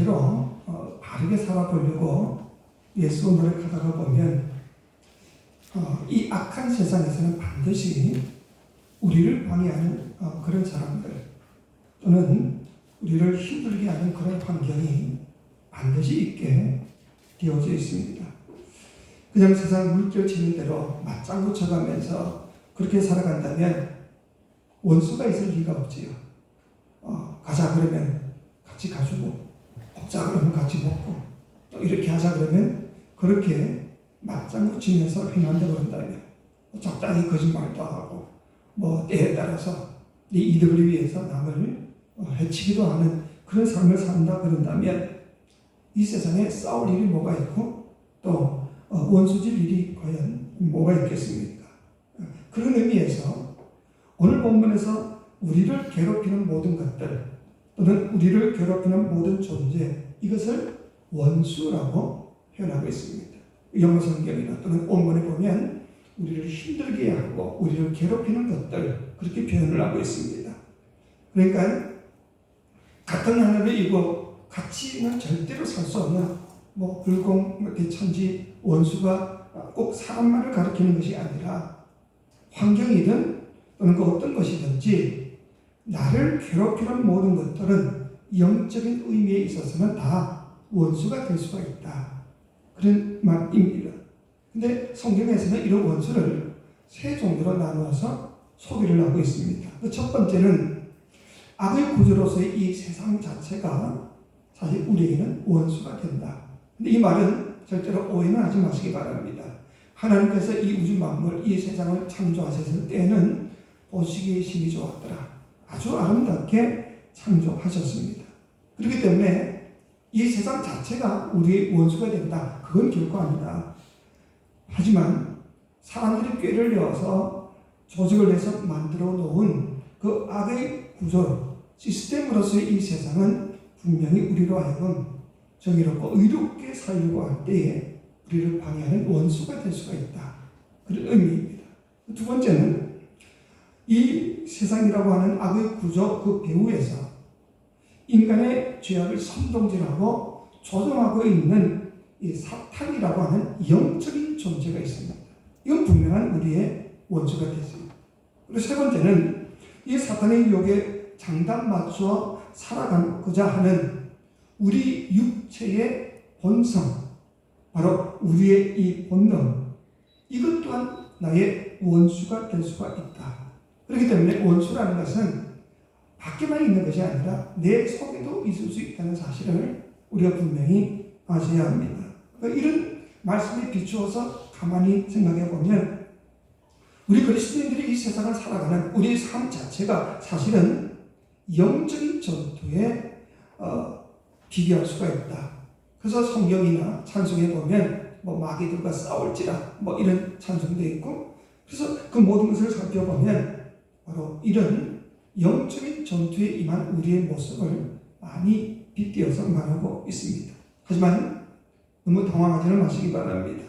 말씀대로 바르게 살아보려고 예수 노력하다가 보면 이 악한 세상에서는 반드시 우리를 방해하는 그런 사람들 또는 우리를 힘들게 하는 그런 환경이 반드시 있게 되어져 있습니다. 그냥 세상 물결 치는 대로 맞장구 쳐가면서 그렇게 살아간다면 원수가 있을 리가 없지요. 가자 그러면 같이 가주고, 먹자 그러면 같이 먹고, 또 이렇게 하자 그러면 그렇게 맞장구 치면서 행한다고 그런다면 적당히 거짓말도 하고 때에 따라서 네 이득을 위해서 남을 해치기도 하는 그런 삶을 산다 그런다면 이 세상에 싸울 일이 뭐가 있고 또 원수질 일이 과연 뭐가 있겠습니까? 그런 의미에서 오늘 본문에서 우리를 괴롭히는 모든 것들 또는 우리를 괴롭히는 모든 존재, 이것을 원수라고 표현하고 있습니다. 영어 성경이나 또는 원문에 보면 우리를 힘들게 하고 우리를 괴롭히는 것들, 그렇게 표현을 하고 있습니다. 그러니까 같은 하늘을 이고 같이는 절대로 살 수 없는 불공, 대천지, 원수가 꼭 사람만을 가리키는 것이 아니라 환경이든 또는 그 어떤 것이든지 나를 괴롭히는 모든 것들은 영적인 의미에 있어서는 다 원수가 될 수가 있다, 그런 말입니다. 근데 성경에서는 이런 원수를 세 종류로 나누어서 소개를 하고 있습니다. 그 첫 번째는 악의 구조로서의 이 세상 자체가 사실 우리에게는 원수가 된다. 근데 이 말은 절대로 오해는 하지 마시기 바랍니다. 하나님께서 이 우주 만물, 이 세상을 창조하셨을 때에는 보시기에 심히 좋았더라, 아주 아름답게 창조하셨습니다. 그렇기 때문에 이 세상 자체가 우리의 원수가 된다, 그건 결코 아니다. 하지만 사람들이 꾀를 내어서 조직을 내서 만들어 놓은 그 악의 구조, 시스템으로서의 이 세상은 분명히 우리로 하여금 정의롭고 의롭게 살려고 할 때에 우리를 방해하는 원수가 될 수가 있다, 그런 의미입니다. 두 번째는 이 세상이라고 하는 악의 구조, 그 배후에서 인간의 죄악을 선동질하고 조종하고 있는 이 사탄이라고 하는 영적인 존재가 있습니다. 이건 분명한 우리의 원수가 됐습니다. 그리고 세 번째는 이 사탄의 유혹에 장단 맞추어 살아가고자 하는 우리 육체의 본성, 바로 우리의 이 본능, 이것 또한 나의 원수가 될 수가 있다. 그렇기 때문에 원수라는 것은 밖에만 있는 것이 아니라 내 속에도 있을 수 있다는 사실을 우리가 분명히 아셔야 합니다. 그러니까 이런 말씀에 비추어서 가만히 생각해 보면 우리 그리스도인들이 이 세상을 살아가는 우리의 삶 자체가 사실은 영적인 전투에 비교할 수가 있다. 그래서 성경이나 찬송에 보면 마귀들과 싸울지라 이런 찬송도 있고, 그래서 그 모든 것을 살펴보면 바로 이런 영적인 전투에 임한 우리의 모습을 많이 빗대어서 말하고 있습니다. 하지만 너무 당황하지는 마시기 바랍니다.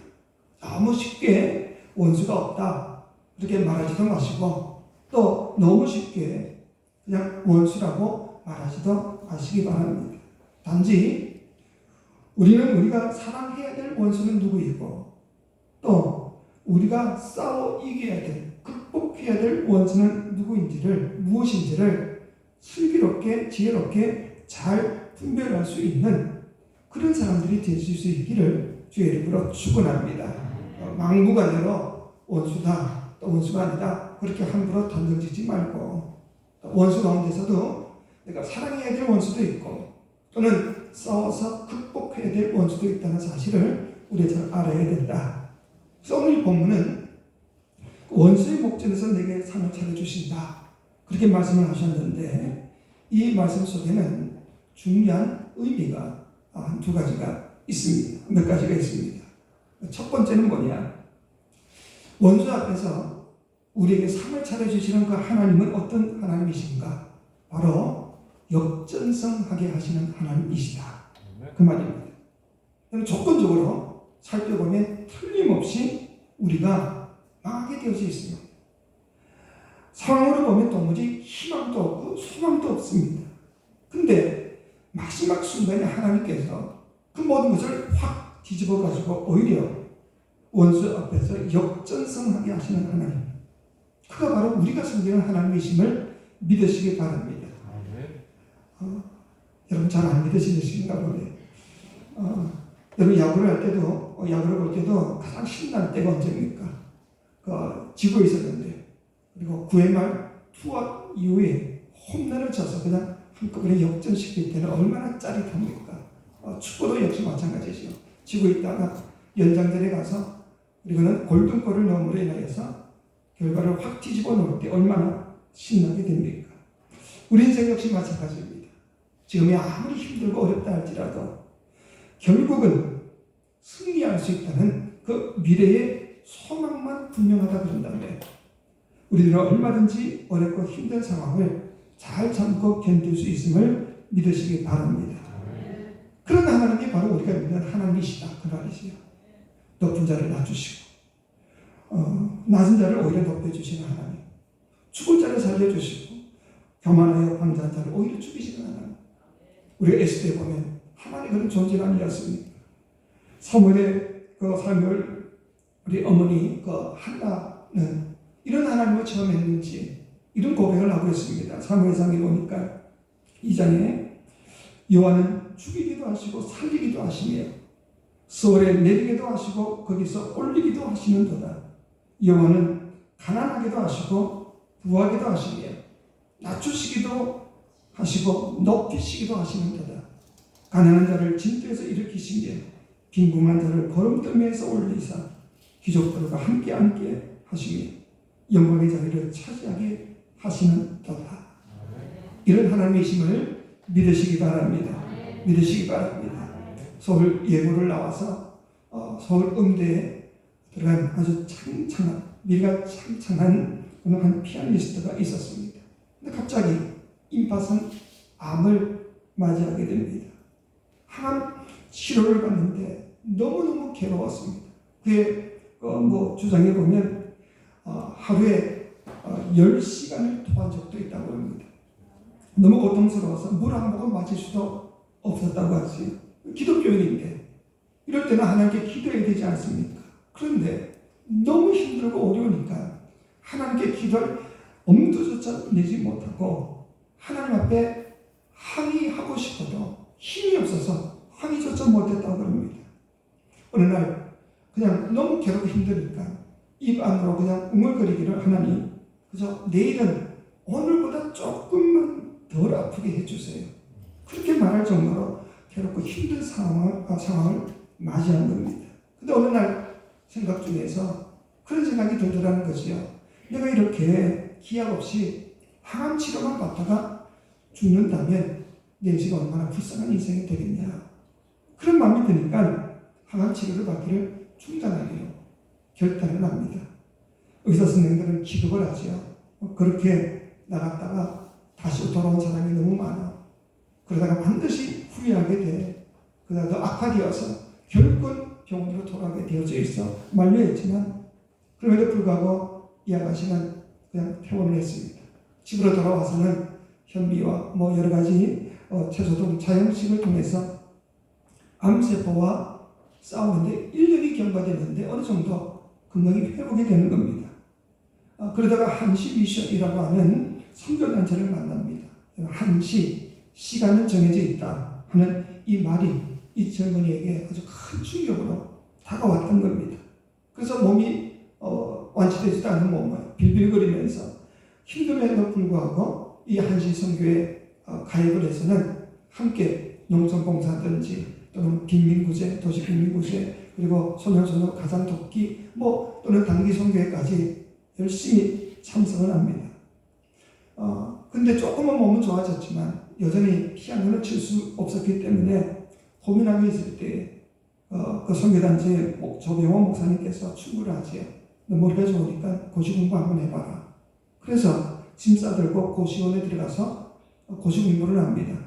너무 쉽게 원수가 없다 그렇게 말하지도 마시고, 또 너무 쉽게 그냥 원수라고 말하지도 마시기 바랍니다. 단지 우리가 사랑해야 될 원수는 누구이고 또 우리가 싸워 이겨야 될, 극복해야 될 원수는 무엇인지를 슬기롭게 지혜롭게 잘 분별할 수 있는 그런 사람들이 되실 수 있기를 주의 이름으로 축원합니다. 막무가내로 원수다 또 원수가 아니다 그렇게 함부로 던져지지 말고, 원수 가운데서도 내가 사랑해야 될 원수도 있고 또는 싸워서 극복해야 될 원수도 있다는 사실을 우리가 잘 알아야 된다. 그래서 오늘 본문은 원수의 목전에서 내게 상을 차려주신다 그렇게 말씀을 하셨는데, 이 말씀 속에는 중요한 의미가 두 가지가 있습니다. 몇 가지가 있습니다. 첫 번째는 뭐냐? 원수 앞에서 우리에게 상을 차려주시는 그 하나님은 어떤 하나님이신가? 바로 역전승하게 하시는 하나님이시다, 그 말입니다. 조건적으로 살펴보면 틀림없이 우리가 망하게 되어져 있습니다. 상황으로 보면 도무지 희망도 없고 소망도 없습니다. 근데 마지막 순간에 하나님께서 그 모든 것을 확 뒤집어 가지고 오히려 원수 앞에서 역전승하게 하시는 하나님, 그가 바로 우리가 섬기는 하나님이심을 믿으시기 바랍니다. 여러분 잘 안 믿으시는가 보네. 여러분 야구를 할 때도, 야구를 볼 때도 가장 신날 때가 언제입니까? 지고 있었는데, 그리고 9회 말 투아웃 이후에 홈런을 쳐서 그냥 한꺼번에 역전시킬 때는 얼마나 짜릿합니까? 축구도 역시 마찬가지죠. 지고 있다가 연장전에 가서 그리고는 골든골을 넣음으로 인하여서 결과를 확 뒤집어 놓을 때 얼마나 신나게 됩니까? 우리 인생 역시 마찬가지입니다. 지금이 아무리 힘들고 어렵다 할지라도 결국은 승리할 수 있다는 그 미래의 소망만 분명하다 그런다면 우리들은 얼마든지 어렵고 힘든 상황을 잘 참고 견딜 수 있음을 믿으시기 바랍니다. 그런 하나님이 바로 우리가 믿는 하나님이시다 그 말이지요. 높은 자를 낮추시고 낮은 자를 오히려 높여주시는 하나님, 죽은 자를 살려주시고 교만하여 방자한 자를 오히려 죽이시는 하나님. 우리가 에스더에 보면 하나님의 그런 존재가 아니었습니까? 사무엘의 사무엘 우리 어머니 한나는 이런 하나님을 처음 했는지 이런 고백을 하고 있습니다. 사무엘상에 보니까 2장에 여호와는 죽이기도 하시고 살리기도 하시며 서울에 내리기도 하시고 거기서 올리기도 하시는도다. 여호와는 가난하기도 하시고 부하기도 하시며 낮추시기도 하시고 높이시기도 하시는도다. 가난한 자를 진토에서 일으키시며 빈궁한 자를 거름더미에서 올리사 귀족들과 함께 앉게 하시며 영광의 자리를 차지하게 하시는도다. 이런 하나님이심을 믿으시기 바랍니다. 믿으시기 바랍니다. 서울 예고를 나와서 서울 음대에 들어간 아주 창창한, 미래가 창창한 한 피아니스트가 있었습니다. 근데 갑자기 임파선 암을 맞이하게 됩니다. 항암 치료를 받는데 너무너무 괴로웠습니다. 그의 주장에 보면 하루에 10시간을 토한 적도 있다고 합니다. 너무 고통스러워서 물 한 모금 마실 수도 없었다고 하지. 기독교인인데 이럴 때는 하나님께 기도해야 되지 않습니까? 그런데 너무 힘들고 어려우니까 하나님께 기도할 엄두조차 내지 못하고 하나님 앞에 항의하고 싶어도 힘이 없어서 항의조차 못했다고 합니다. 어느 날 그냥 너무 괴롭고 힘드니까 입 안으로 그냥 웅얼거리기를 하나님 그저 내일은 오늘보다 조금만 덜 아프게 해주세요. 그렇게 말할 정도로 괴롭고 힘든 상황을 맞이한 겁니다. 근데 어느 날 생각 중에서 그런 생각이 들더라는 것이요. 내가 이렇게 기약 없이 항암 치료만 받다가 죽는다면 내 인생이 얼마나 불쌍한 인생이 되겠냐. 그런 마음이 드니까 항암 치료를 받기를 중단하기로 결단을 합니다. 의사 선생님들은 기급을 하지요. 그렇게 나갔다가 다시 돌아온 사람이 너무 많아. 그러다가 반드시 후회하게 돼. 그러다 더 악화되어서 결국은 병원으로 돌아가게 되어져 있어 만류했지만 그럼에도 불구하고 이 아가씨는 그냥 퇴원을 했습니다. 집으로 돌아와서는 현미와 여러 가지 채소등 자연식을 통해서 암세포와 싸우는데 1년이 경과됐는데 어느 정도 건강이 회복이 되는 겁니다. 그러다가 한시 미션이라고 하는 선교단체를 만납니다. 한시, 시간은 정해져 있다 하는 이 말이 이 젊은이에게 아주 큰 충격으로 다가왔던 겁니다. 그래서 몸이 완치되지도 않은 몸을 빌빌거리면서 힘듦에도 불구하고 이 한시 선교에 가입을 해서는 함께 농촌봉사든지 또는 빈민구제, 도시빈민구제 그리고 소년소녀 가장돕기 또는 단기 선교회까지 열심히 참석을 합니다. 근데 조금은 몸은 좋아졌지만 여전히 피아노를 칠 수 없었기 때문에 고민하고 있을 때 그 선교단체 조병원 목사님께서 충고를 하지요. 너 머리가 좋으니까 고시 공부 한번 해봐라. 그래서 짐 싸들고 고시원에 들어가서 고시 공부를 합니다.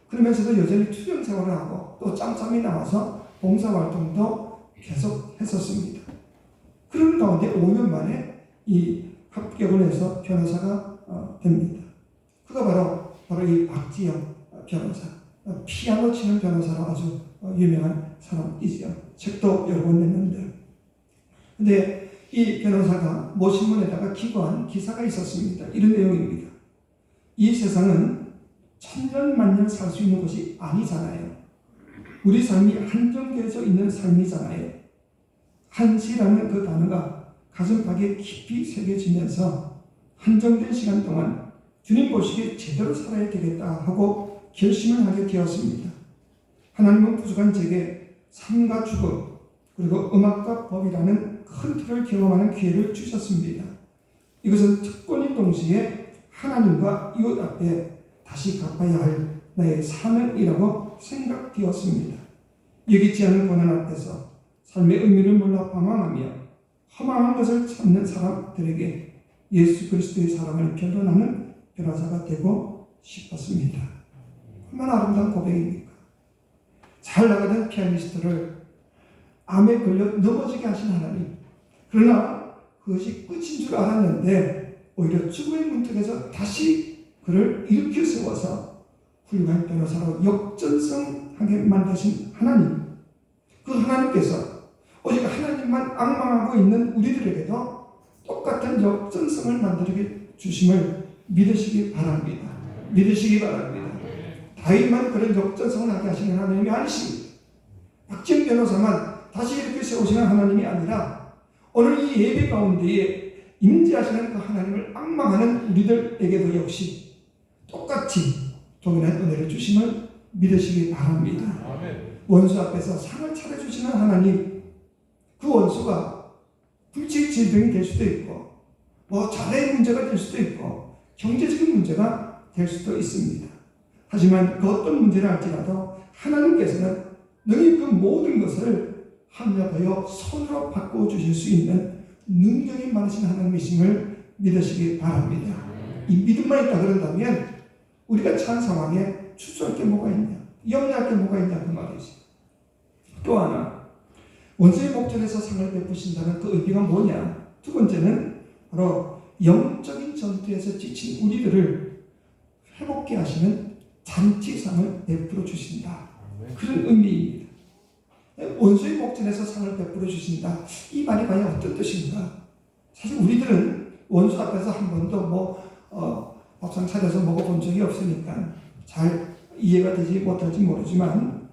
그러면서도 여전히 투병 생활을 하고 또 짬짬이 나와서 봉사활동도 계속 했었습니다. 그런 가운데 5년 만에 이 합격을 해서 변호사가 됩니다. 그가 바로 이 박지영 변호사. 피아노 치는 변호사로 아주 유명한 사람이죠. 책도 여러 번 냈는데, 근데 이 변호사가 모 신문에다가 기고한 기사가 있었습니다. 이런 내용입니다. 이 세상은 천년만년 살 수 있는 것이 아니잖아요. 우리 삶이 한정되어져 있는 삶이잖아요. 한시라는 그 단어가 가슴팍에 깊이 새겨지면서 한정된 시간 동안 주님 보시기에 제대로 살아야 되겠다 하고 결심을 하게 되었습니다. 하나님은 부족한 제게 삶과 죽음 그리고 음악과 법이라는 큰 틀을 경험하는 기회를 주셨습니다. 이것은 특권인 동시에 하나님과 이웃 앞에 다시 갚아야 할 나의 사명이라고 생각되었습니다. 여기지 않은 고난 앞에서 삶의 의미를 몰라 방황하며 허망한 것을 찾는 사람들에게 예수 그리스도의 사랑을 변론하는 변호사가 되고 싶었습니다. 얼마나 아름다운 고백입니까? 잘 나가던 피아니스트를 암에 걸려 넘어지게 하신 하나님. 그러나 그것이 끝인 줄 알았는데 오히려 죽음의 문턱에서 다시 그를 일으켜 세워서 훌륭한 변호사로 역전성하게 만드신 하나님. 그 하나님께서 오직 하나님만 앙망하고 있는 우리들에게도 똑같은 역전성을 만들어 주심을 믿으시기 바랍니다. 믿으시기 바랍니다. 다윗만 그런 역전성을 하게 하시는 하나님이 아니십니다. 박지영 변호사만 다시 이렇게 세우시는 하나님이 아니라 오늘 이 예배 가운데에 임재하시는 그 하나님을 앙망하는 우리들에게도 역시 똑같이 동일한 은혜를 주심을 믿으시기 바랍니다. 원수 앞에서 상을 차려주시는 하나님, 그 원수가 불치 질병이 될 수도 있고 자녀의 문제가 될 수도 있고 경제적인 문제가 될 수도 있습니다. 하지만 그 어떤 문제를 할지라도 하나님께서는 너희 그 모든 것을 합력하여 손으로 바꿔주실 수 있는 능력이 많으신 하나님이심을 믿으시기 바랍니다. 이 믿음만 있다 그런다면 우리가 처한 상황에 추수할 게 뭐가 있냐, 염려할 게 뭐가 있냐 그 말이지. 또 하나, 원수의 목전에서 상을 베푸신다는 그 의미가 뭐냐. 두 번째는 바로 영적인 전투에서 지친 우리들을 회복케 하시는 잔치상을 베풀어 주신다. 그런 의미입니다. 원수의 목전에서 상을 베풀어 주신다. 이 말이 과연 어떤 뜻인가? 사실 우리들은 원수 앞에서 한 번도 밥상 차려서 먹어본 적이 없으니까 잘 이해가 되지 못할지 모르지만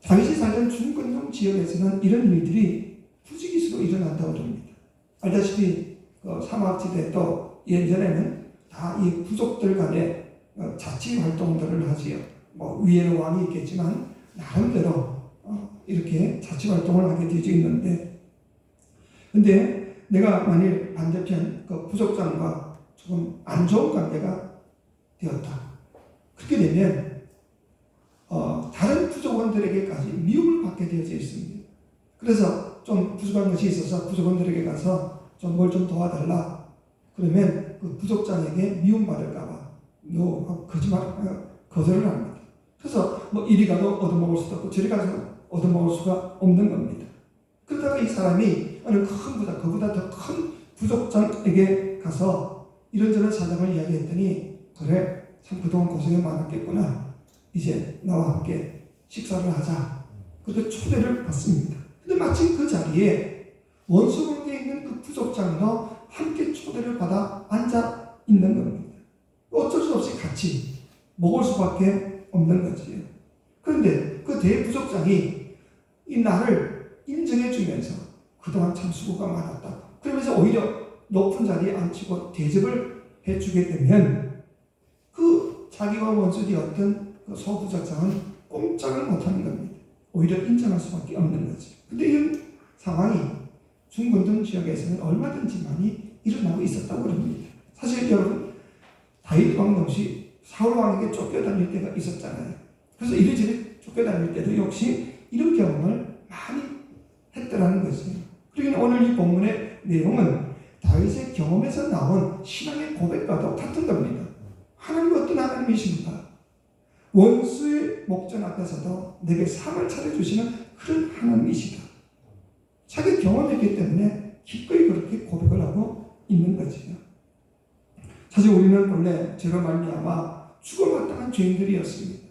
당시 살던 중근동 지역에서는 이런 일들이 부지기수로 일어난다고 합니다. 알다시피 사막지대 또 예전에는 다 이 부족들 간에 자치 활동들을 하지요. 위에는 왕이 있겠지만 나름대로 이렇게 자치 활동을 하게 되어 있는데, 근데 내가 만일 반대편 그 부족장과 조금 안 좋은 관계가 되었다. 그렇게 되면 다른 부족원들에게까지 미움을 받게 되어져 있습니다. 그래서 좀 부족한 것이 있어서 부족원들에게 가서 좀 뭘 좀 도와달라. 그러면 그 부족장에게 미움받을까봐 거절을 합니다. 그래서 이리 가도 얻어먹을 수도 없고 저리 가서 얻어먹을 수가 없는 겁니다. 그러다가 이 사람이 어느 큰 부자, 그보다 더 큰 부족장에게 가서 이런저런 사정을 이야기했더니 그래, 참 그동안 고생이 많았겠구나. 이제 나와 함께 식사를 하자. 그렇게 초대를 받습니다. 근데 마침 그 자리에 원수 관계에 있는 그 부족장도 함께 초대를 받아 앉아 있는 겁니다. 어쩔 수 없이 같이 먹을 수밖에 없는 거지요. 그런데 그 대부족장이 이 나를 인정해 주면서 그동안 참 수고가 많았다. 그러면서 오히려 높은 자리에 앉히고 대접을 해주게 되면 그 자기와 원수되었던 그 소부족장은 꼼짝을 못하는 겁니다. 오히려 인정할 수밖에 없는 거지. 근데 이런 상황이 중근동 지역에서는 얼마든지 많이 일어나고 있었다고 합니다. 사실 여러분, 다윗 왕 역시 사울 왕에게 쫓겨다닐 때가 있었잖아요. 그래서 이리저리 쫓겨다닐 때도 역시 이런 경험을 많이 했더라는 것이에요. 그러니까 오늘 이 본문의 내용은 다윗의 경험에서 나온 신앙의 고백과도 같은 겁니다. 하나님은 어떤 하나님이십니까? 원수의 목전 앞에서도 내게 상을 차려주시는 그런 하나님이시다. 자기 경험했기 때문에 기꺼이 그렇게 고백을 하고 있는 거지요. 사실 우리는 원래 죄로 말미암아 죽어마땅한 죄인들이었습니다.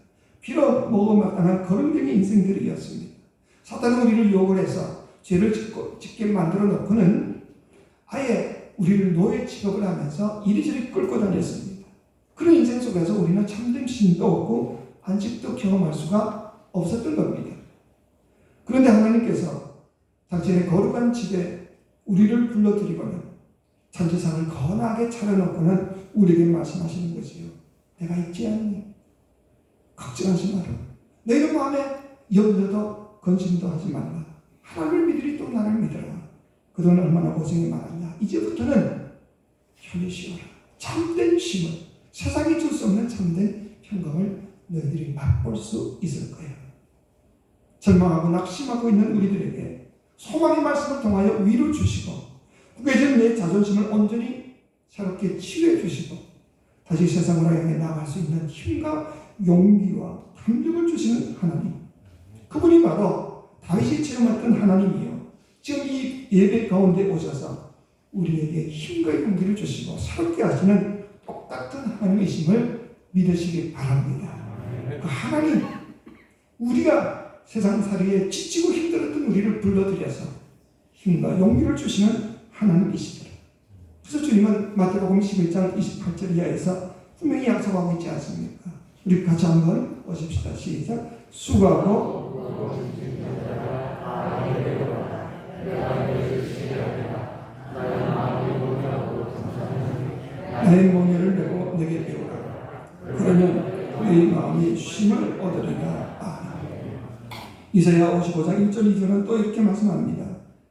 피로 먹어마땅한 거름병의 인생들이었습니다. 사탄은 우리를 유혹을 해서 죄를 짓게 만들어 놓고는 아예 우리를 노예 취급을 하면서 이리저리 끌고 다녔습니다. 그런 인생 속에서 우리는 참된 쉼도 없고 안식도 경험할 수가 없었던 겁니다. 그런데 하나님께서 당신의 거룩한 집에 우리를 불러들이고는 잔치상을 거나하게 차려놓고는 우리에게 말씀하시는 것이요. 내가 있지 않니? 걱정하지 마라. 너희는 마음에 염려도 근심도 하지 말라. 하나님을 믿으리 또 나를 믿어라. 그동안 얼마나 고생이 많았냐. 이제부터는 편히 쉬어라. 참된 쉼을, 세상이 줄 수 없는 참된 평강을 너희들이 맛볼 수 있을 거야. 절망하고 낙심하고 있는 우리들에게 소망의 말씀을 통하여 위로 주시고 구겨진 내 자존심을 온전히 새롭게 치유해 주시고 다시 세상으로 향해 나아갈 수 있는 힘과 용기와 담력을 주시는 하나님, 그분이 바로 다윗이 체험했던 하나님이요, 지금 이 예배 가운데 오셔서 우리에게 힘과 용기를 주시고 새롭게 하시는 똑같은 하나님이심을 믿으시기 바랍니다. 그 하나님, 우리가 세상살이에 지치고 힘들었던 우리를 불러들여서 힘과 용기를 주시는 하나님이시더라. 그래서 주님은 마태복음 11장 28절 이하에서 분명히 약속하고 있지 않습니까? 우리 같이 한번 보십시다. 시작. 수고하고 나의 모녀를 메고 내게 배우라. 그러면 네 마음이 쉼을 얻으리라. 아멘. 이사야 55장 1절 2절은 또 이렇게 말씀합니다.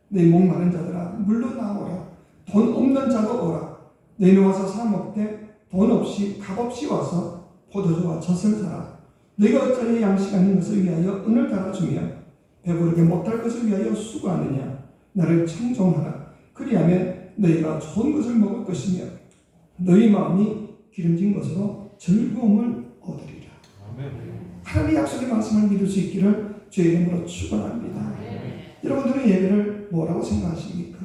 내 목마른 자들아 물로 나오라. 돈 없는 자도 오라. 내게 와서 사 먹되 돈 없이 값없이 와서 포도주와 젖을 사라. 내가 어찌하여 양식 아닌 것을 위하여 은을 달아주며 배부르게 못할 것을 위하여 수고하느냐. 나를 청종하라. 그리하면 너희가 좋은 것을 먹을 것이며 너희 마음이 기름진 것으로 즐거움을 얻으리라. 하나님의 약속의 말씀을 믿을 수 있기를 주의 이름으로 축원합니다. 여러분들은 예배를 뭐라고 생각하십니까?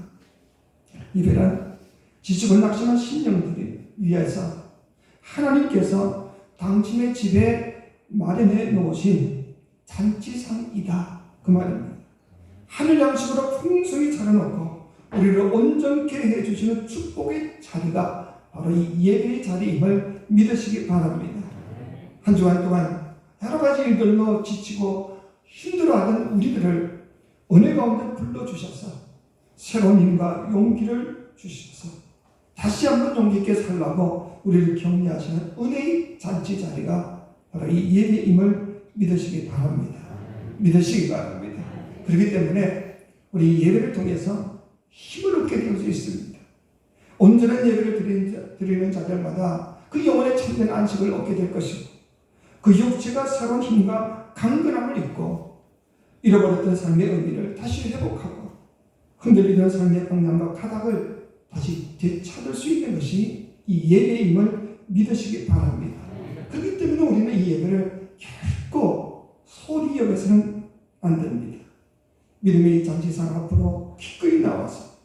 예배란 지치고 낙심한 심령들이 위해서 하나님께서 당신의 집에 마련해 놓으신 잔치상이다, 그 말입니다. 하늘 양식으로 풍성히 차려놓고 우리를 온전케 해주시는 축복의 자리가 바로 이 예배의 자리임을 믿으시기 바랍니다. 한 주간 동안 여러 가지 일들로 지치고 힘들어하던 우리들을 은혜 가운데 불러주셔서 새로운 힘과 용기를 주셔서 다시 한번 용기 있게 살라고 우리를 격려하시는 은혜의 잔치 자리가 바로 이 예배임을 믿으시기 바랍니다. 믿으시기 바랍니다. 그렇기 때문에 우리 예배를 통해서 힘을 얻게 될 수 있습니다. 온전한 예배를 드리는 자들마다 그 영혼의 참된 안식을 얻게 될 것이고 그 육체가 새로운 힘과 강건함을 입고 잃어버렸던 삶의 의미를 다시 회복하고 흔들리던 삶의 방향과 가닥을 다시 되찾을 수 있는 것이 이 예배임을 믿으시기 바랍니다. 그렇기 때문에 우리는 이 예배를 결코 소리 여겨서는 안 됩니다. 믿음의 잔치상 앞으로 기꺼이 나와서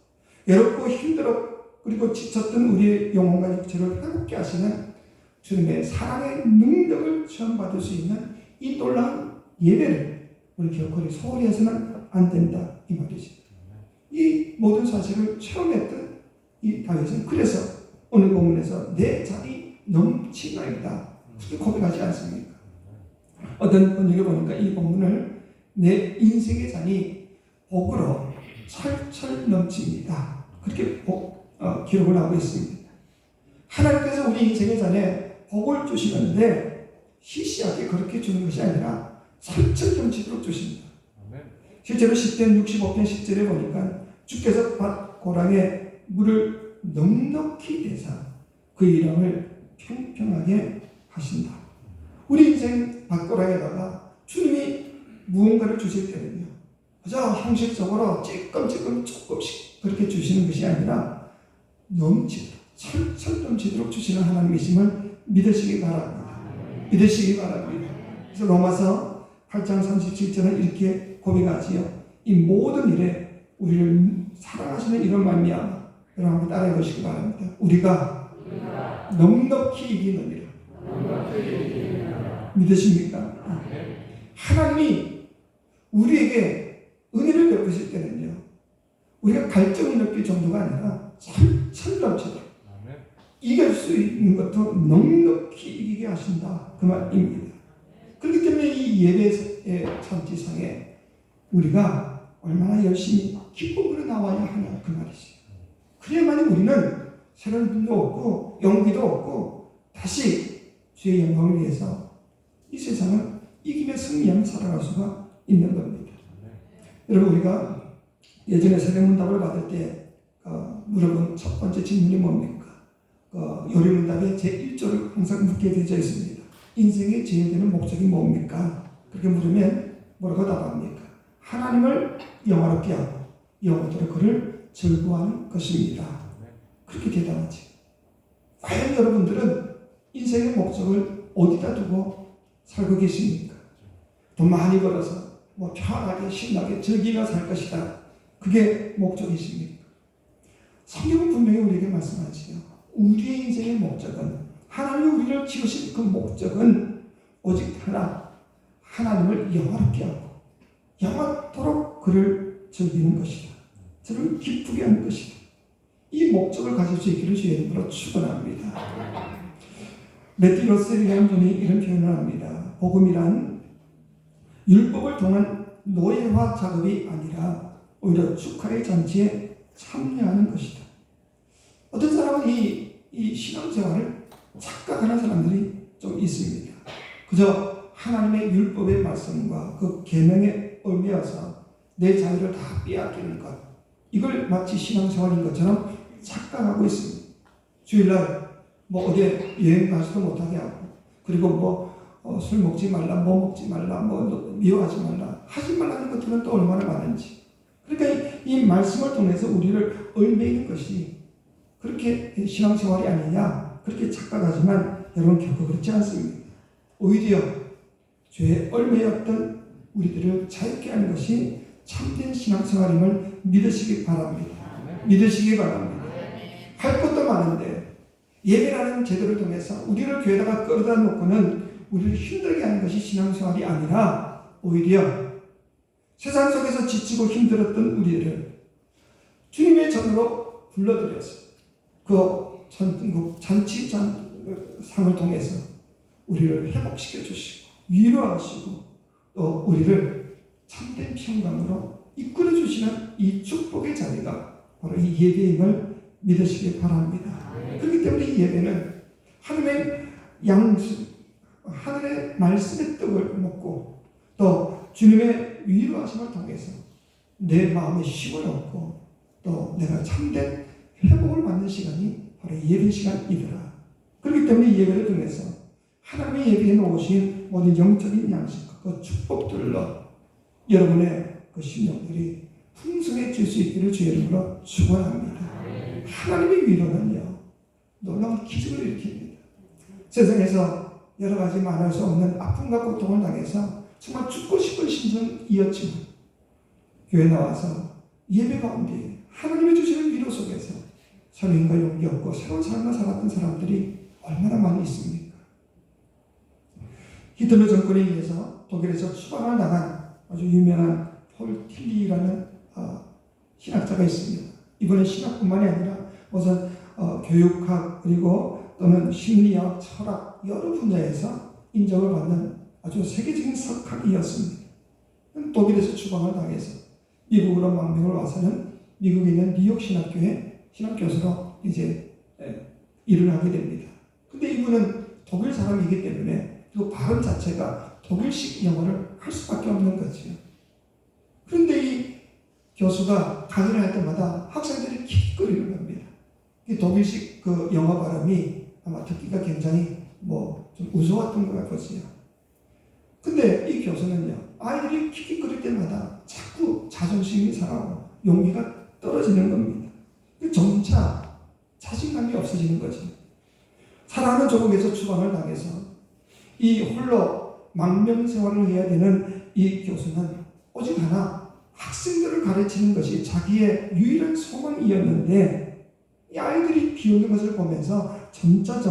외롭고 힘들어 그리고 지쳤던 우리의 영혼과 육체를 회복케 하시는 주님의 사랑의 능력을 체험받을 수 있는 이 놀라운 예배를 우리 결코 소홀히 해서는 안 된다, 이 말이죠. 이 모든 사실을 체험했던 이 다윗은 그래서 오늘 본문에서 내 잔이 넘치나이다 그렇게 고백하지 않습니까? 어떤 번역에 보니까 이 본문을 내 인생의 잔이 복으로 철철 넘칩니다 그렇게 기록을 하고 있습니다. 하나님께서 우리 인생의 잔에 복을 주시는데 시시하게 그렇게 주는 것이 아니라 철철 넘치도록 주십니다. 실제로 10편 65편 10절에 보니까 주께서 밭 고랑에 물을 넉넉히 대사 그 이름을 평평하게 하신다. 우리 인생 밭고랑에다가 주님이 무언가를 주실 때는요, 그저 형식적으로 찔끔찔끔 조금씩 그렇게 주시는 것이 아니라 넘치도록 철철 넘치도록 주시는 하나님이심을 믿으시기 바랍니다. 믿으시기 바랍니다. 그래서 로마서 8장 37절은 이렇게 고백하지요. 이 모든 일에 우리를 사랑하시는 이런 말미암아 여러분 한번 따라해 보시기 바랍니다. 우리가 넉넉히 이기느니라. 믿으십니까? 하나님이 우리에게 은혜를 베푸실 때는요, 우리가 갈증을 느낄 정도가 아니라 천담처럼 이길 수 있는 것도 넉넉히 이기게 하신다, 그 말입니다. 그렇기 때문에 이 예배의 잔치상에 우리가 얼마나 열심히 기쁨으로 나와야 하냐, 그 말이지. 그래야만 우리는 새로운 힘도 얻고 용기도 얻고 다시 주의 영광을 위해서 이 세상을 이기며 승리하며 살아갈 수가 있는 겁니다. 여러분, 우리가 예전에 세례문답을 받을 때 물어본 첫 번째 질문이 뭡니까? 요리문답의 제1조를 항상 묻게 되어 있습니다. 인생의 제일 되는 목적이 뭡니까? 그렇게 물으면 뭐라고 답합니까? 하나님을 영화롭게 하고 영원토록 그를 즐거워하는 것입니다. 그렇게 대답하지. 과연 여러분들은 인생의 목적을 어디다 두고 살고 계십니까? 돈 많이 벌어서 편하게 신나게 즐기며 살 것이다, 그게 목적이십니까? 성경은 분명히 우리에게 말씀하지요. 우리의 인생의 목적은, 하나님이 우리를 지으신 그 목적은 오직 하나, 하나님을 영화롭게 하고 영원토록 그를 즐기는 것이다. 저를 기쁘게 하는 것이다. 이 목적을 가질 수 있기를 주의 이름으로 축원합니다. 매튜 러셀이라는 분이 이런 표현을 합니다. 복음이란 율법을 통한 노예화 작업이 아니라 오히려 축하의 잔치에 참여하는 것이다. 어떤 사람은 이 신앙생활을 착각하는 사람들이 좀 있습니다. 그저 하나님의 율법의 말씀과 그 계명에 얽매여서 내 자유를 다 빼앗기는 것, 이걸 마치 신앙생활인 것처럼 착각하고 있습니다. 주일날 어디 여행 가지도 못하게 하고, 그리고 술 먹지 말라, 먹지 말라, 미워하지 말라, 하지 말라는 것들은 또 얼마나 많은지. 그러니까 이 말씀을 통해서 우리를 얽매이는 것이 그렇게 신앙생활이 아니냐, 그렇게 착각하지만 여러분, 결코 그렇지 않습니다. 오히려 죄에 얽매였던 우리들을 자유케 하는 것이 참된 신앙생활임을 믿으시기 바랍니다. 믿으시기 바랍니다. 할 것도 많은데 예배라는 제도를 통해서 우리를 교회에다가 끌어다 놓고는 우리를 힘들게 하는 것이 신앙생활이 아니라 오히려 세상 속에서 지치고 힘들었던 우리를 주님의 전으로 불러들여서 그 잔치상을 통해서 우리를 회복시켜 주시고 위로하시고 또 우리를 참된 평강으로 이끌어 주시는 이 축복의 자리가 바로 이 예배임을 믿으시기 바랍니다. 그렇기 때문에 이 예배는 하늘의 말씀의 떡을 먹고 또 주님의 위로하심을 통해서 내 마음에 힘을 얻고 또 내가 참된 회복을 받는 시간이 바로 예배 시간이더라. 그렇기 때문에 이 예배를 통해서 하나님의 예배에 놓으신 모든 영적인 양식과 그 축복들로 여러분의 그 심령들이 풍성해질 수 있기를 주의 이름으로 축원합니다. 하나님의 위로는요, 놀라운 기적을 일으킵니다. 세상에서 여러 가지 말할 수 없는 아픔과 고통을 당해서 정말 죽고 싶은 심정이었지만 교회 나와서 예배 가운데 하나님이 주시는 위로 속에서 선행과 용기 얻고 새로운 삶을 살았던 사람들이 얼마나 많이 있습니까? 히틀러 정권에 의해서 독일에서 추방을 당한 아주 유명한 폴 틸리라는 신학자가 있습니다. 이번에 신학뿐만이 아니라 우선 교육학 그리고 또는 심리학, 철학 여러 분야에서 인정을 받는 아주 세계적인 석학이었습니다. 독일에서 추방을 당해서 미국으로 망명을 와서는 미국에 있는 뉴욕 신학교의 신학교수로 이제 일을 하게 됩니다. 근데 이분은 독일 사람이기 때문에 그 발음 자체가 독일식 영어를 할 수밖에 없는 거지요. 그런데 이 교수가 강의를 할 때마다 학생들이 킥거리는 겁니다. 이 독일식 그 영어 발음이 아마 듣기가 굉장히 좀 우스웠던 것 같거든요. 근데 이 교수는요, 아이들이 킥킥거릴 때마다 자꾸 자존심이 상하고 용기가 떨어지는 겁니다. 점차 자신감이 없어지는 거죠. 사랑하는 조국에서 추방을 당해서 이 홀로 망명생활을 해야 되는 이 교수는 오직 하나, 학생들을 가르치는 것이 자기의 유일한 소망이었는데 이 아이들이 비웃는 것을 보면서 점차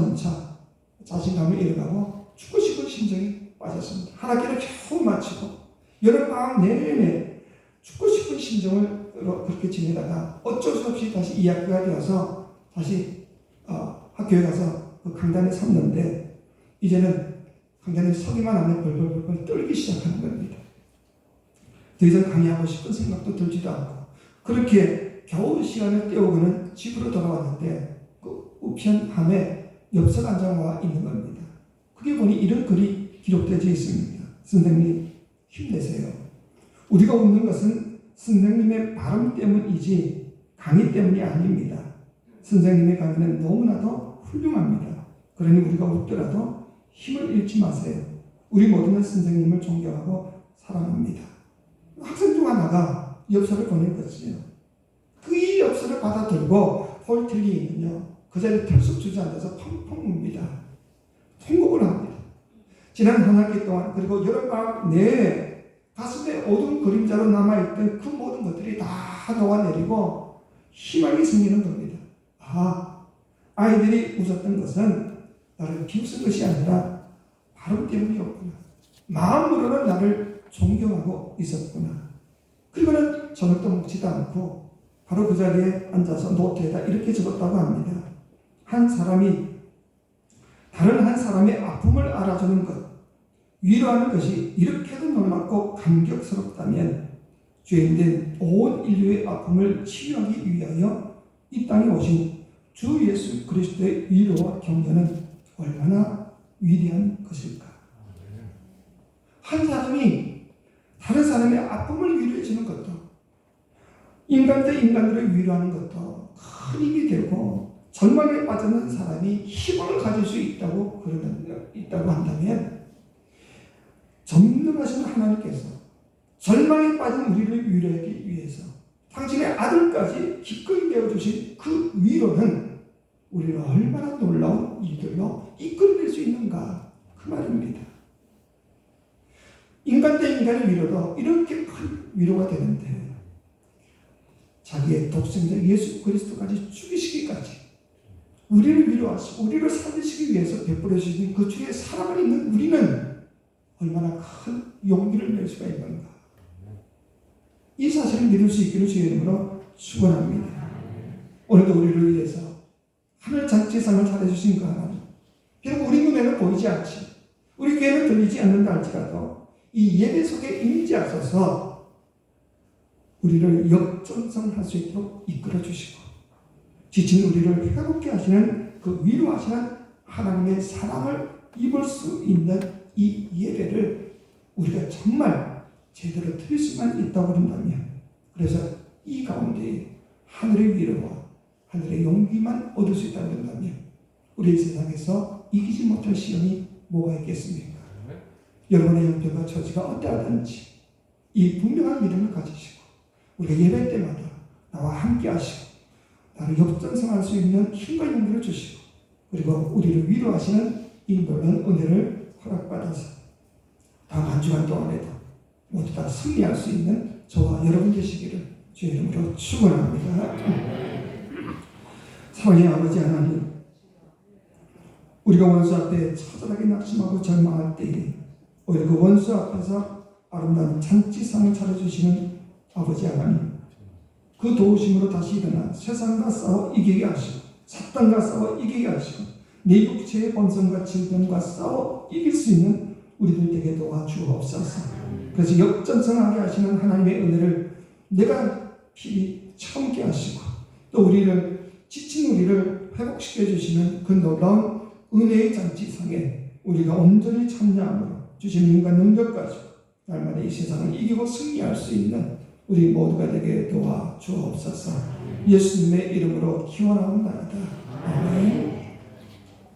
자신감을 잃어가고 죽고 싶은 심정이 빠졌습니다. 한 학기를 겨우 마치고 여름방학 내내 죽고 싶은 심정을 그렇게 지내다가 어쩔 수 없이 다시 2학기가 되어서 다시 학교에 가서 그 강단에 섰는데 이제는 강단에 서기만 하면 벌벌벌 떨기 시작하는 겁니다. 더 이상 강의하고 싶은 생각도 들지도 않고 그렇게 겨우 시간을 때우고는 집으로 돌아왔는데 그 우편함에 엽서가 한 장 와 있는 겁니다. 그게 보니 이런 글이 기록되어 있습니다. 선생님 힘내세요. 우리가 웃는 것은 선생님의 발음 때문이지 강의 때문이 아닙니다. 선생님의 강의는 너무나도 훌륭합니다. 그러니 우리가 웃더라도 힘을 잃지 마세요. 우리 모두는 선생님을 존경하고 사랑합니다. 학생 중 하나가 엽서를 보낸 것이요. 그 엽서를 받아들고 폴틀리는요 그 자리에 털썩 주저앉아서 펑펑 웁니다. 통곡을 합니다. 지난 한 학기 동안 그리고 여름방학 내에 가슴에 어두운 그림자로 남아있던 그 모든 것들이 다 녹아내리고 희망이 생기는 겁니다. 아이들이 웃었던 것은 나를 비웃은 것이 아니라 발음 때문이었구나. 마음으로는 나를 존경하고 있었구나. 그리고는 저녁도 먹지도 않고 바로 그 자리에 앉아서 노트에다 이렇게 적었다고 합니다. 한 사람이 다른 한 사람의 아픔을 알아주는 것, 위로하는 것이 이렇게도 놀랍고 감격스럽다면 죄인된 온 인류의 아픔을 치유하기 위하여 이 땅에 오신 주 예수 그리스도의 위로와 격려는 얼마나 위대한 것일까. 한 사람이 다른 사람의 아픔을 위로해 주는 것도 인간 대 인간들을 위로하는 것도 큰 힘이 되고 절망에 빠지는 사람이 희망을 가질 수 있다고 한다면 전능하신 하나님께서 절망에 빠진 우리를 위로하기 위해서 당신의 아들까지 기꺼이 내어주신 그 위로는 우리를 얼마나 놀라운 일들로 이끌어낼 수 있는가 그 말입니다. 인간 대 인간의 위로도 이렇게 큰 위로가 되는데 자기의 독생자 예수 그리스도까지 죽이시기까지 우리를 위로하시고 우리를 살리시기 위해서 베풀어 주신 그 주의 사랑을 있는 우리는 얼마나 큰 용기를 낼 수가 있는가. 이 사실을 믿을 수 있기를 주의 이름으로 축원합니다. 오늘도 우리를 위해서 하늘 잔치상을 차려주신 그 하나님, 비록 우리 눈에는 보이지 않지 우리 귀에는 들리지 않는다 할지라도 이 예배 속에 임재하셔서 우리를 역전성할 수 있도록 이끌어 주시고 지친 우리를 회복케 하시는 그 위로하시는 하나님의 사랑을 입을 수 있는 이 예배를 우리가 정말 제대로 드릴 수만 있다고 한다면 그래서 이 가운데 하늘의 위로와 하늘의 용기만 얻을 수 있다고 한다면 우리 세상에서 이기지 못할 시험이 뭐가 있겠습니까? 여러분의 형편과 처지가 어떠하든지 이 분명한 믿음을 가지시고 우리가 예배 때마다 나와 함께 하시고 나를 역전성할 수 있는 힘과 용기를 주시고 그리고 우리를 위로하시는 이 놀라운 은혜를 허락받아서 다음 한 주간 동안에도 모두 다 승리할 수 있는 저와 여러분 되시기를 주의 이름으로 축원합니다. 사랑의 아버지 하나님, 우리가 원수 앞에 처절하게 낙심하고 절망할 때에 오히려 그 원수 앞에서 아름다운 잔치상을 차려주시는 아버지 하나님, 그 도우심으로 다시 일어나 세상과 싸워 이기게 하시고 사탄과 싸워 이기게 하시고 내 육체의 본성과 질병과 싸워 이길 수 있는 우리들 되게 도와주옵소서. 그래서 역전성하게 하시는 하나님의 은혜를 내가 필히 참게 하시고 또 우리를 지친 우리를 회복시켜 주시는 그 놀라운 은혜의 잔치상에 우리가 온전히 참여함으로 주신 힘과 능력 가지고 날마다 이 세상을 이기고 승리할 수 있는 우리 모두가 되게 도와주옵소서. 예수님의 이름으로 기원하옵나이다. 아멘.